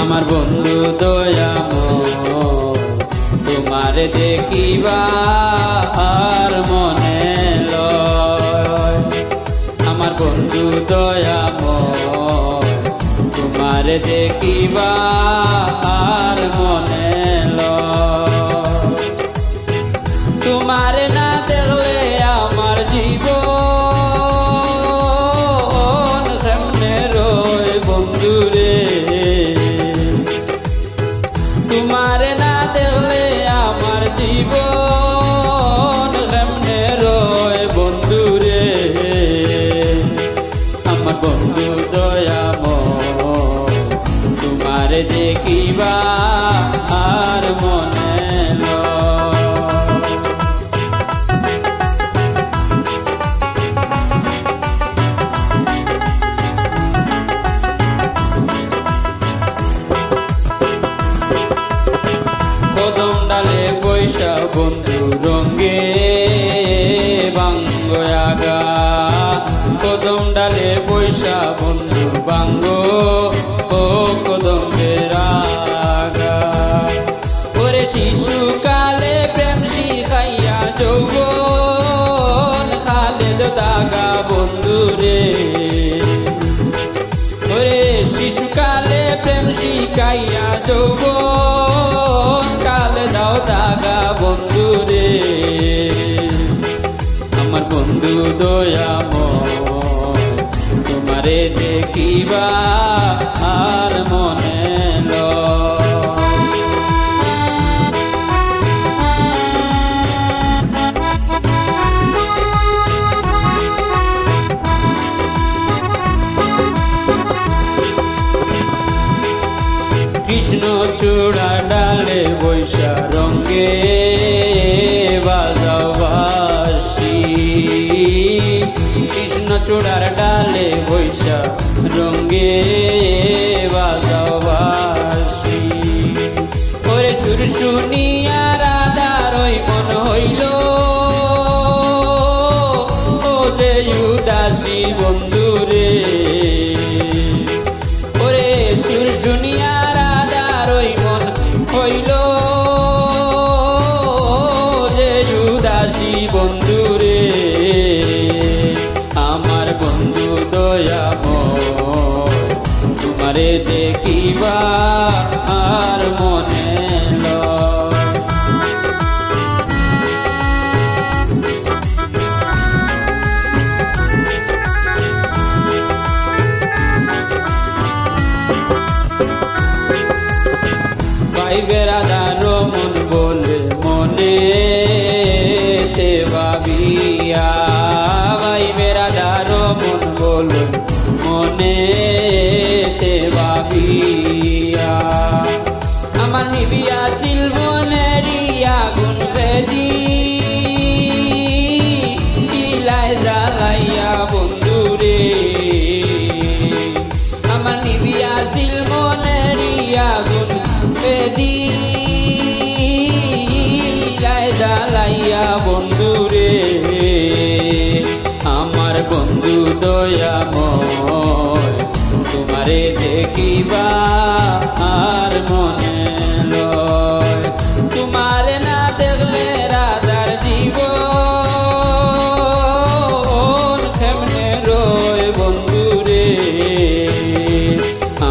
আমার বন্ধু দয়াময় তোমারে দেখিবা আর মনে লয়। আমার বন্ধু দয়াময় তোমারে দেখিবা আর মনে লয়। তোমারে না দেখলে আমার জীবন কেমনে রয় বন্ধুরে। তোমারে না দেখলে আমার জীবন কেমনে রয় বন্ধুরে। আমার বন্ধু দয়াময় তোমারে দেখিবা আর মনে কদম ডালে বৈশা বন্ধু রঙ্গে বাঙ্গ আগা। কদম ডালে বৈশা বন্ধু বাঙ্গ ও কদম বেরাগা। ওরে শিশুকালে প্রেম শিখাইয়া যৌবন খালেদ দাগা বন্ধুরে। ওরে শিশুকালে প্রেম শিখাইয়া যৌবন কালে দাও দাগা বন্ধুরে। আমার বন্ধু দয়াময় তোমারে দেখিবা আর মনে কৃষ্ণ চূড়া ডালে বৈশা রঙ্গে বাজাও বাঁশি। কৃষ্ণ চূড়ার ডালে বৈশা রঙ্গে বাজাও বাঁশি। ওরে সুর শুনিয়া রাধার ওই মন হইল ও যে উদাসী বন্ধুরে। ওরে সুর শুনিয়া রাধার ওই মন হইল যে উদাসী বন্ধুরে। আমার বন্ধু দয়াময় তোমারে দেখিবা আর মনে লয়। ভাই বেড়াদার মন বলে মনে তে ভাবিয়া। ভাই বেড়াদার মন বলে মনে তে ভাবিয়া। আমার নিবিয়া সিলবনেরি আগুন বেদি ইলাই জ্বালাইয়া বন্ধুরে। আমার নিবিয়া সিলবনেরি আগুন বেদি ইলাই জ্বালাইয়া বন্ধুরে। আমার বন্ধু দয়াময় তোমারে দেখিবা আর মনে লয়। তোমারে না দেখলে রাধার জীবন কেমনে রয় বন্ধুরে।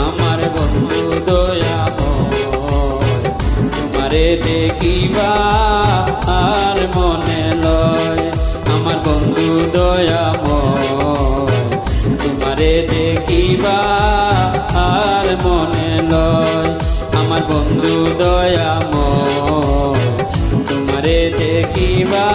আমার বন্ধু দয়াময় তোমারে দেখিবা আর মনে লয়। আমার বন্ধু দয়াময় তোমারে দেখিবা আর মনে লয়। আমার বন্ধু দয়াময় তোমারে দেখিবা।